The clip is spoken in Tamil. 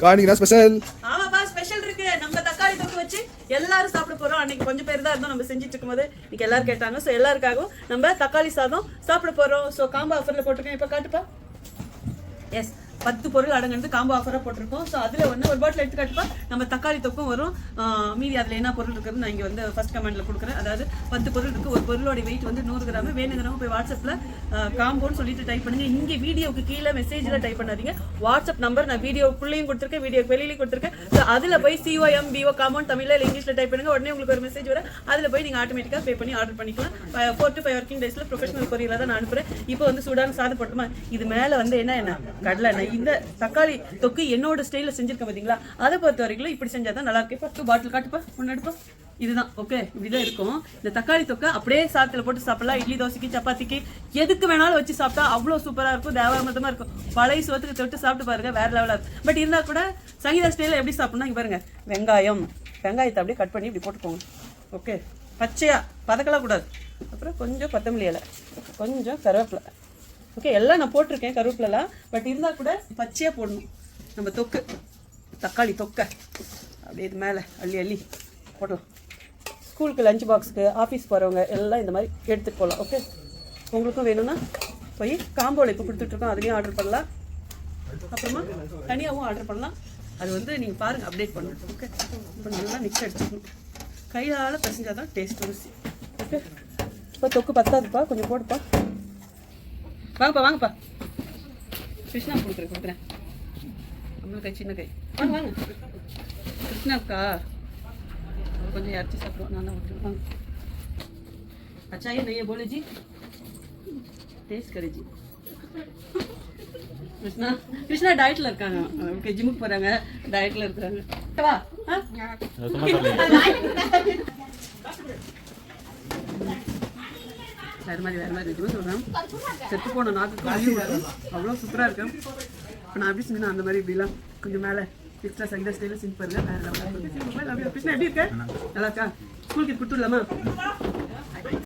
காணிக்கு ஸ்பெஷல். ஆமாப்பா ஸ்பெஷல் இருக்கு. நம்ம தக்காளி தொக்கு வச்சு எல்லாரும் சாப்பிட போறோம். அன்னைக்கு கொஞ்சம் பேர் தான் இருந்தோம் நம்ம செஞ்சுட்டு இருக்கும்போது. இன்னைக்கு எல்லாரும் கேட்டாங்க. ஸோ எல்லாருக்காகவும் நம்ம தக்காளி சாதம் சாப்பிட போறோம். ஸோ காம்போ ஆஃபர்ல போட்டிருக்கேன். இப்போ காட்டுப்பா. எஸ் 10 பொருள் அடங்கு காம்போ ஆஃபராக போட்டிருக்கோம். ஸோ அதில் ஒரு பாட்டில் எடுத்து காட்டுப்பா. நம்ம தக்காளி தொக்கும் வரும். மீதி அதில் என்ன பொருள் இருக்குன்னு நான் இங்கே வந்து ஃபர்ஸ்ட் கமெண்ட்ல கொடுக்குறேன். அதாவது 10 பொருள் இருக்கு. ஒரு பொருளோட வெயிட் வந்து 100 கிராம். வேணுங்கிறவங்க போய் வாட்ஸ்அப்பில் காம்போன்னு சொல்லிட்டு டைப் பண்ணுங்க. இங்கே வீடியோக்கு கீழே மெசேஜில் டைப் பண்ணாதீங்க. வாட்ஸ்அப் நம்பர் நான் வீடியோக்குள்ளேயும் கொடுத்துருக்கேன், வீடியோக்கு வெளியிலையும் கொடுத்துருக்கேன். ஸோ அதில் போய் COMBO காம்பவுண்ட் தமிழில் இல்லை இங்கிலீஷில் டைப் பண்ணுங்க. உடனே உங்களுக்கு ஒரு மெசேஜ் வரும். அதில் போய் நீங்கள் ஆட்டோமேட்டிக்காக பே பண்ணி ஆர்டர் பண்ணிக்கலாம். 4 to 5 ஒர்க்கிங் டேஸில் ப்ரொஃபஷனல் கொரியரில் தான் நான் அனுப்புகிறேன். இப்போ வந்து சூடான சாதம் போட்டுமா. இது மேலே வந்து என்ன கடலை எண்ணெய். இந்த தக்காளி தொக்கு என்னோட ஸ்டைல செஞ்சிருக்கேன் பாத்தீங்களா. அதை பொறுத்த வரைக்கும் இப்படி செஞ்சாதான் நல்லா இருக்கு. 2 பாட்டில் காட்டுப்பா. ஒன்று எடுப்பா. இதுதான் ஓகே. இப்படிதான் இருக்கும். இந்த தக்காளி தொக்கை அப்படியே சாதத்துல போட்டு சாப்பிடலாம். இட்லி தோசைக்கு சப்பாத்திக்கு எதுக்கு வேணாலும் வச்சு சாப்பிட்டா அவ்வளோ சூப்பரா இருக்கும். தேவாமிரதமா இருக்கும். பழைய சோத்துக்கு தொட்டு சாப்பிட்டு பாருங்க, வேற லெவலா இருக்கும். பட் இருந்தா கூட சங்கீதா ஸ்டைல எப்படி சாப்பிடணும் இங்க பாருங்க. வெங்காயத்தை அப்படியே கட் பண்ணி இப்படி போட்டுக்கோங்க. ஓகே, பச்சையா பதக்கலாம் கூடாது. அப்புறம் கொஞ்சம் கொத்தமல்லி இலை, கொஞ்சம் கருவேப்பிலை. ஓகே, எல்லாம் நான் போட்டிருக்கேன் கருவேப்பிலாம். பட் இருந்தால் கூட பச்சையாக போடணும். நம்ம தொக்கு தக்காளி தொக்கை அப்படியே இது மேலே அள்ளி போடலாம். ஸ்கூலுக்கு லஞ்ச் பாக்ஸுக்கு ஆஃபீஸ் போகிறவங்க எல்லாம் இந்த மாதிரி எடுத்துகிட்டு போகலாம். ஓகே, உங்களுக்கும் வேணும்னா போய் காம்போவில் இப்போ கொடுத்துட்ருக்கோம், அதுலேயும் ஆர்டர் பண்ணலாம். அப்புறமா தனியாகவும் ஆர்டர் பண்ணலாம். அது வந்து நீங்கள் பாருங்கள், அப்டேட் பண்ணணும். ஓகே, இப்போ நல்லா மிக்ஸ் அடிச்சுக்கணும். கையால் பிசைஞ்சால் தான் டேஸ்ட் ருசி. ஓகே, இப்போ தொக்கு பத்தாதுப்பா, கொஞ்சம் போடுப்பா. வாங்கப்பா. கிருஷ்ணா கொடுக்குறேன். நம்மளுக்கு சின்ன கை. வாங்க. கிருஷ்ணாக்கா கொஞ்சம் யாரிச்சு சாப்பிடுவோம். நான் தான் விட்டுருவேன். வாங்க. अच्छा ये नहीं है बोले जी, टेस्ट करे जी. கிருஷ்ணா டயட்ல இருக்காங்க. ஓகே, ஜிம்முக்கு போறாங்க, டயட்ல இருக்காங்க. வா. வேறு மாதிரி இருக்குன்னு சொல்கிறேன். செத்து போன நாக்குக்கு வலி வரும். அவ்வளோ சூப்பராக இருக்கும். இப்போ நான் எப்படி சொன்னேன் அந்த மாதிரி இப்படிலாம் கொஞ்சம் மேலே எக்ஸ்ட்ரா சைடாக ஸ்டைலில் செஞ்சு பாருங்க. வேறு லெவலாக கிருஷ்ணா எப்படி இருக்க? நல்லா இருக்கா? ஸ்கூலுக்கு கொடுத்துடலாமா?